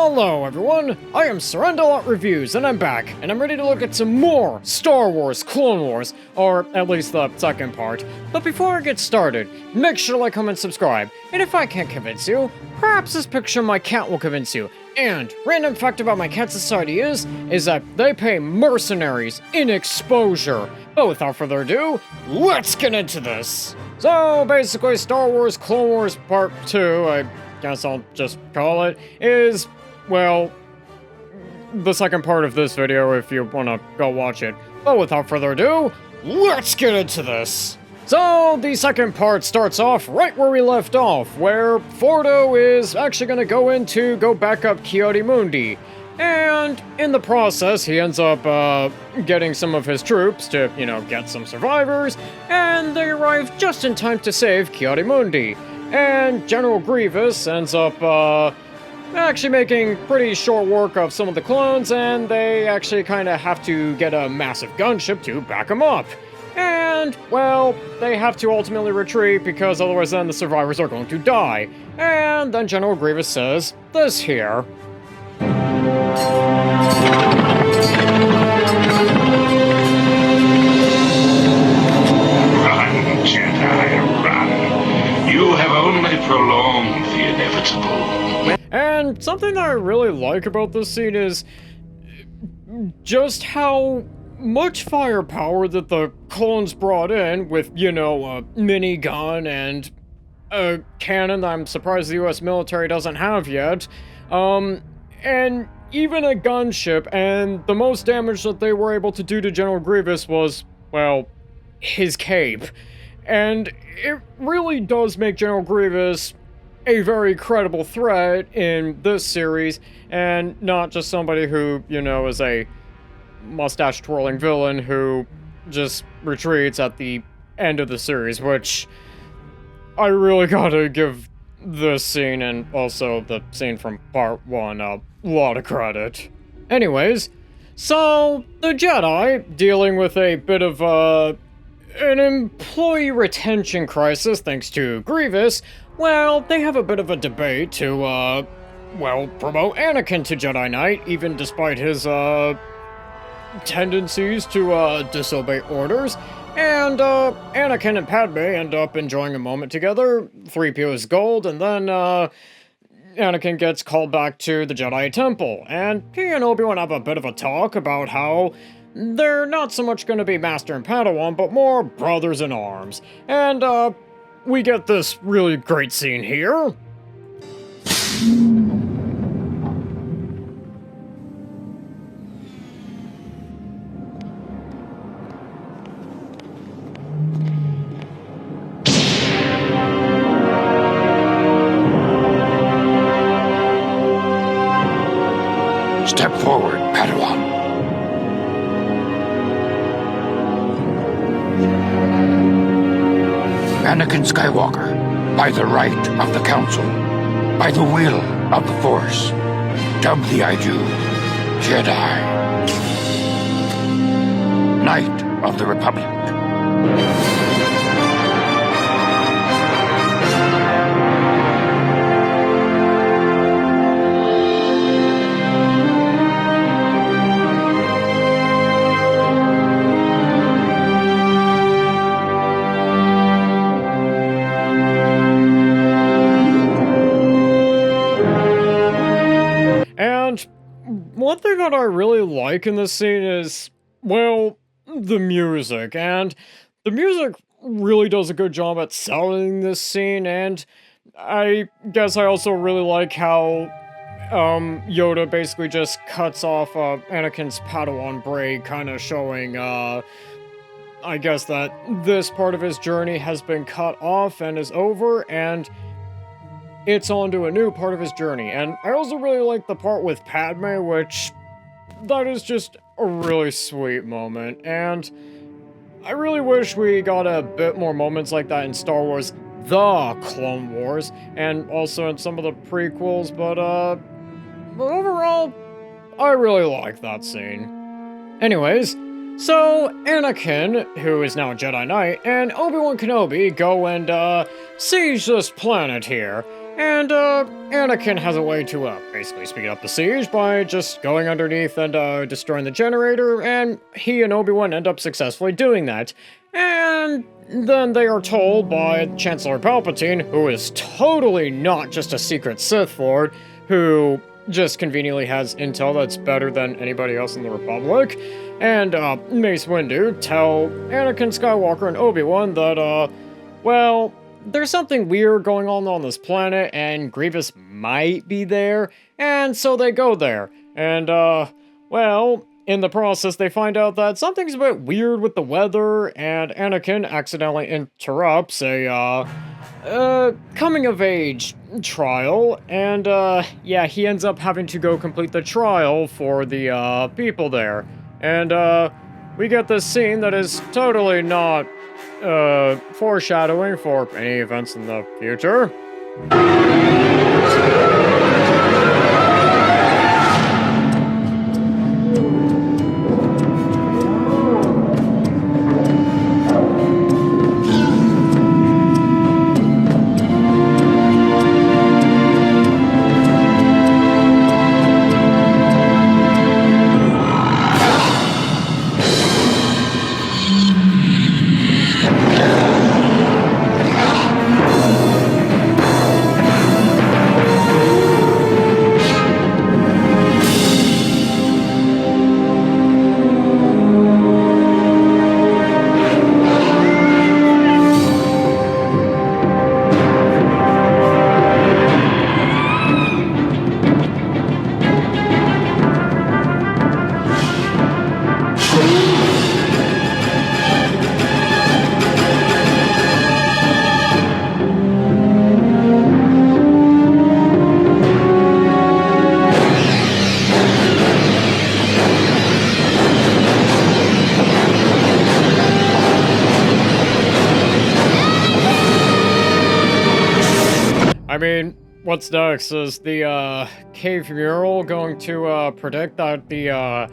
Hello everyone, I am Surrendalot Reviews, and I'm back, and I'm ready to look at some more Star Wars Clone Wars, or at least the second part. But before I get started, make sure to like, comment, subscribe, and if I can't convince you, perhaps this picture of my cat will convince you. And, random fact about my cat society is that they pay mercenaries in exposure. But without further ado, let's get into this! So, basically, Star Wars Clone Wars Part 2, I guess I'll just call it, is, well, the second part of this video if you want to go watch it. But without further ado, let's get into this! So, the second part starts off right where we left off, where Fordo is actually going to go back up Ki-Adi-Mundi. And in the process, he ends up getting some of his troops to, get some survivors, and they arrive just in time to save Ki-Adi-Mundi. And General Grievous ends up actually making pretty short work of some of the clones, and they actually kind of have to get a massive gunship to back them up. And, well, they have to ultimately retreat because otherwise then the survivors are going to die. And then General Grievous says this here. Run, Jedi, run. You have only prolonged the inevitable. And something that I really like about this scene is just how much firepower that the clones brought in with, a minigun and a cannon that I'm surprised the US military doesn't have yet. And even a gunship, and the most damage that they were able to do to General Grievous was, well, his cape. And it really does make General Grievous a very credible threat in this series, and not just somebody who, is a mustache-twirling villain who just retreats at the end of the series, which I really gotta give this scene and also the scene from Part 1 a lot of credit. Anyways, so the Jedi, dealing with a bit of an employee retention crisis thanks to Grievous, well, they have a bit of a debate to, promote Anakin to Jedi Knight, even despite his, tendencies to, disobey orders. And, Anakin and Padme end up enjoying a moment together, 3PO is gold, and then, Anakin gets called back to the Jedi Temple, and he and Obi-Wan have a bit of a talk about how they're not so much going to be Master and Padawan, but more brothers in arms. And, we get this really great scene here. Step forward, Padawan. Anakin Skywalker, by the right of the Council, by the will of the Force, dub thee I do, Jedi, Knight of the Republic. And one thing that I really like in this scene is, well, the music. And the music really does a good job at selling this scene, and I guess I also really like how Yoda basically just cuts off Anakin's Padawan braid, kind of showing, I guess that this part of his journey has been cut off and is over, and it's on to a new part of his journey. And I also really like the part with Padme, which that is just a really sweet moment. And I really wish we got a bit more moments like that in Star Wars The Clone Wars, and also in some of the prequels, but overall, I really like that scene. Anyways, so Anakin, who is now a Jedi Knight, and Obi-Wan Kenobi go and siege this planet here. And, Anakin has a way to, basically speed up the siege by just going underneath and, destroying the generator, and he and Obi-Wan end up successfully doing that. And then they are told by Chancellor Palpatine, who is totally not just a secret Sith Lord, who just conveniently has intel that's better than anybody else in the Republic, and, Mace Windu tell Anakin Skywalker and Obi-Wan that, well, there's something weird going on this planet, and Grievous might be there, and so they go there. And, well, in the process, they find out that something's a bit weird with the weather, and Anakin accidentally interrupts a, coming-of-age trial, and, yeah, he ends up having to go complete the trial for the, people there. And, we get this scene that is totally not foreshadowing for any events in the future. I mean, what's next? Is the, cave mural going to, predict that the,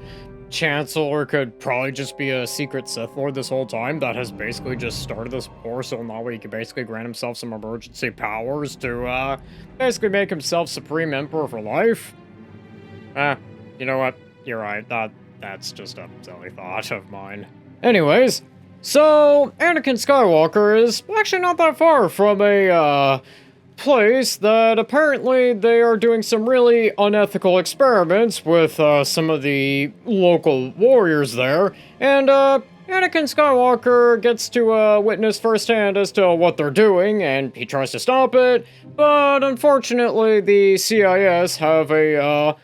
Chancellor could probably just be a secret Sith Lord this whole time that has basically just started this war, so now he can basically grant himself some emergency powers to, basically make himself Supreme Emperor for life? You know what? You're right. That's just a silly thought of mine. Anyways, so Anakin Skywalker is actually not that far from a, place that apparently they are doing some really unethical experiments with some of the local warriors there, and Anakin Skywalker gets to witness firsthand as to what they're doing, and he tries to stop it, but unfortunately the CIS have a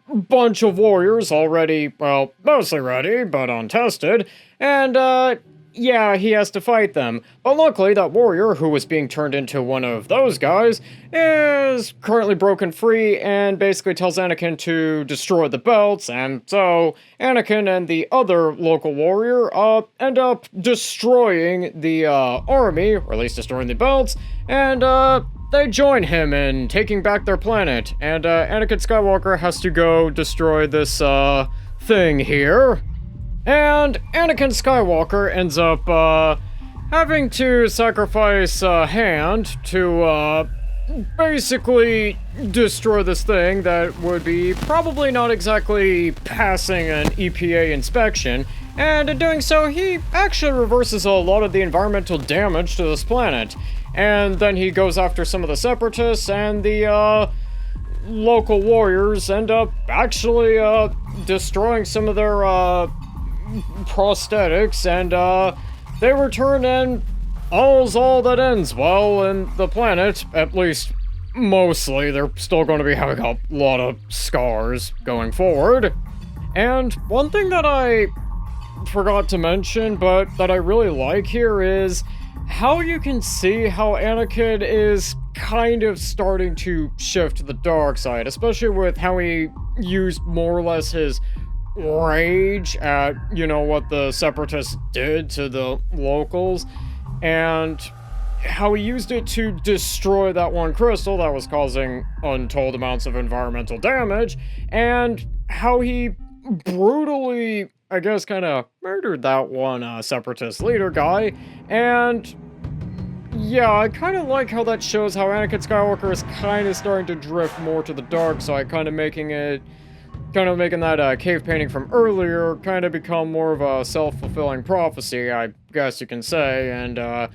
bunch of warriors already, well, mostly ready, but untested, and yeah, he has to fight them. But luckily, that warrior, who was being turned into one of those guys, is currently broken free and basically tells Anakin to destroy the belts, and so Anakin and the other local warrior end up destroying the army, or at least destroying the belts, and they join him in taking back their planet, and Anakin Skywalker has to go destroy this thing here. And Anakin Skywalker ends up, having to sacrifice a hand to, basically destroy this thing that would be probably not exactly passing an EPA inspection, and in doing so, he actually reverses a lot of the environmental damage to this planet. And then he goes after some of the Separatists, and the, local warriors end up actually, destroying some of their, prosthetics, and they return, and all's all that ends well in the planet, at least mostly. They're still going to be having a lot of scars going forward. And one thing that I forgot to mention, but that I really like here, is how you can see how Anakin is kind of starting to shift to the dark side, especially with how he used more or less his rage at, you know, what the Separatists did to the locals, and how he used it to destroy that one crystal that was causing untold amounts of environmental damage, and how he brutally, I guess, kind of murdered that one Separatist leader guy, and yeah, I kind of like how that shows how Anakin Skywalker is kind of starting to drift more to the dark side, kind of making that cave painting from earlier kind of become more of a self-fulfilling prophecy, I guess you can say, and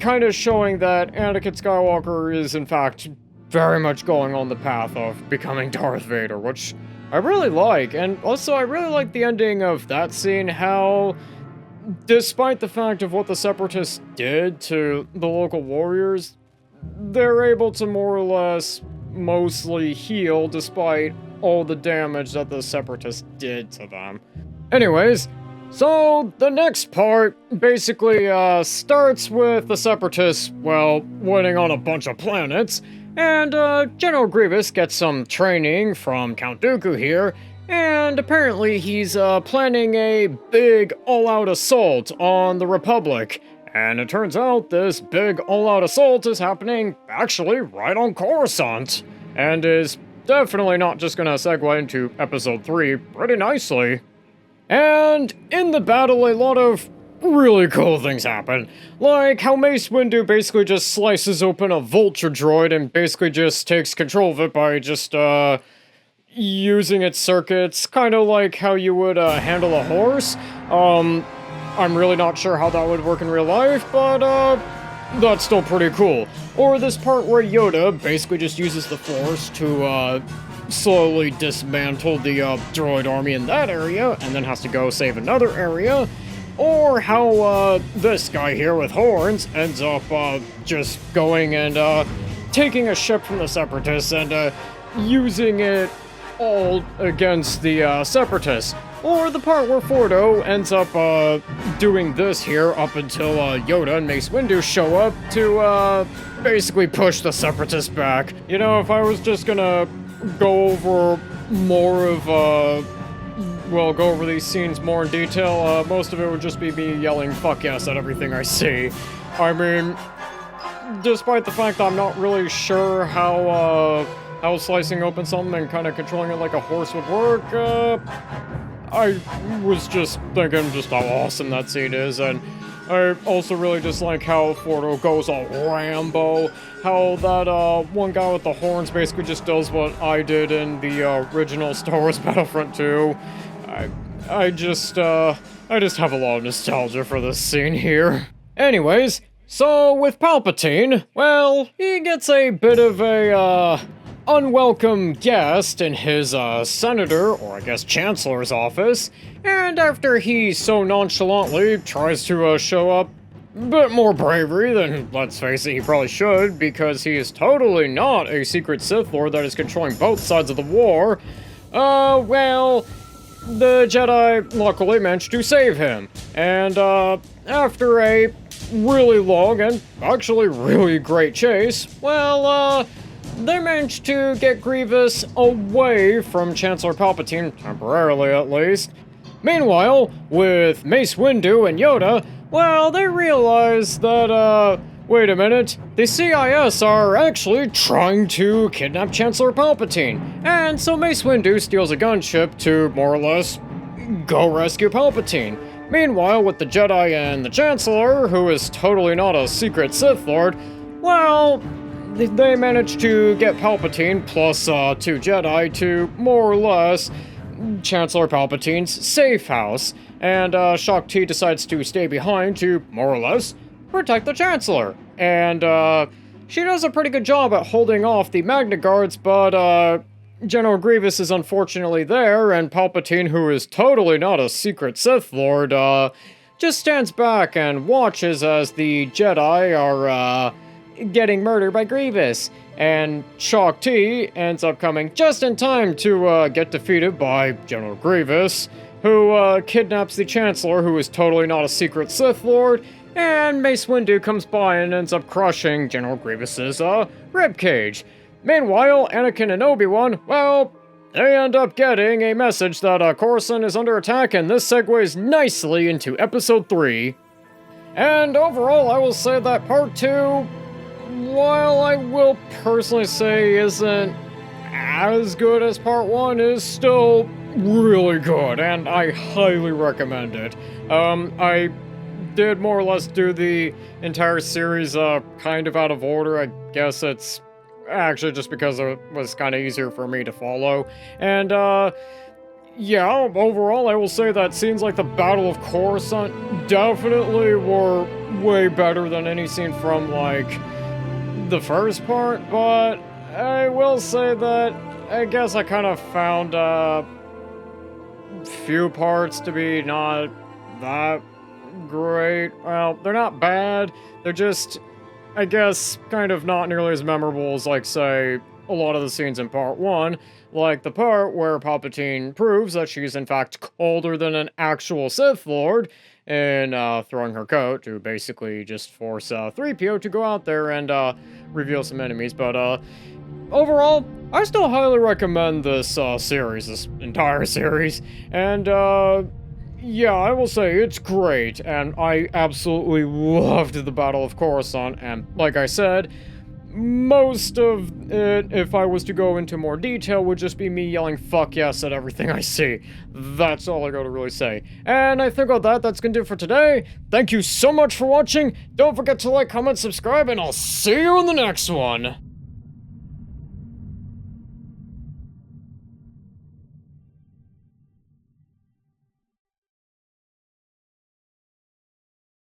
kind of showing that Anakin Skywalker is in fact very much going on the path of becoming Darth Vader, which I really like. And also I really like the ending of that scene, how despite the fact of what the Separatists did to the local warriors, they're able to more or less mostly heal despite all the damage that the Separatists did to them. Anyways, so the next part basically starts with the Separatists, well, winning on a bunch of planets, and General Grievous gets some training from Count Dooku here, and apparently he's planning a big all-out assault on the Republic. And it turns out this big all-out assault is happening actually right on Coruscant, and is definitely not just gonna segue into Episode 3 pretty nicely. And in the battle, a lot of really cool things happen, like how Mace Windu basically just slices open a vulture droid and basically just takes control of it by just, using its circuits, kind of like how you would handle a horse. I'm really not sure how that would work in real life, but that's still pretty cool. Or this part where Yoda basically just uses the Force to slowly dismantle the droid army in that area, and then has to go save another area. Or how this guy here with horns ends up just going and taking a ship from the Separatists and using it all against the Separatists. Or the part where Fordo ends up doing this here up until Yoda and Mace Windu show up to basically push the Separatists back. You know, if I was just gonna go over more of go over these scenes more in detail, most of it would just be me yelling fuck yes at everything I see. I mean, despite the fact that I'm not really sure how slicing open something and kind of controlling it like a horse would work, I was just thinking just how awesome that scene is, and I also really just like how Fordo goes all Rambo, how that one guy with the horns basically just does what I did in the original Star Wars Battlefront 2. I just have a lot of nostalgia for this scene here. Anyways, so with Palpatine, well, he gets a bit of a unwelcome guest in his senator, or I guess chancellor's office, and after he so nonchalantly tries to show up a bit more bravery than, let's face it, he probably should, because he is totally not a secret Sith Lord that is controlling both sides of the war, well, the Jedi luckily managed to save him, and after a really long and actually really great chase, well, they managed to get Grievous away from Chancellor Palpatine, temporarily at least. Meanwhile, with Mace Windu and Yoda, well, they realize that, wait a minute, the CIS are actually trying to kidnap Chancellor Palpatine, and so Mace Windu steals a gunship to, more or less, go rescue Palpatine. Meanwhile, with the Jedi and the Chancellor, who is totally not a secret Sith Lord, well, they managed to get Palpatine plus 2 Jedi to, more or less, Chancellor Palpatine's safe house, and Shaak Ti decides to stay behind to, more or less, protect the Chancellor. And she does a pretty good job at holding off the Magna Guards, but General Grievous is unfortunately there, and Palpatine, who is totally not a secret Sith Lord, just stands back and watches as the Jedi are getting murdered by Grievous, and Shaak Ti ends up coming just in time to get defeated by General Grievous, who kidnaps the Chancellor, who is totally not a secret Sith Lord, and Mace Windu comes by and ends up crushing General Grievous's ribcage. Meanwhile, Anakin and Obi-Wan, well, they end up getting a message that Coruscant is under attack, and this segues nicely into Episode 3. And overall, I will say that Part 2, while I will personally say isn't as good as Part 1, is still really good, and I highly recommend it. I did more or less do the entire series kind of out of order. I guess it's actually just because it was kind of easier for me to follow. And yeah, overall I will say that scenes like the Battle of Coruscant definitely were way better than any scene from like the first part, but I will say that I guess I kind of found few parts to be not that great. Well, they're not bad, they're just, I guess, kind of not nearly as memorable as, like, say, a lot of the scenes in part 1, like the part where Palpatine proves that she's in fact colder than an actual Sith Lord, and throwing her coat to basically just force 3PO to go out there and reveal some enemies. But overall, I still highly recommend this series, this entire series, and yeah, I will say it's great, and I absolutely loved the Battle of Coruscant, and like I said, most of it, if I was to go into more detail, would just be me yelling fuck yes at everything I see. That's all I gotta really say. And I think with that, that's gonna do it for today. Thank you so much for watching. Don't forget to like, comment, subscribe, and I'll see you in the next one.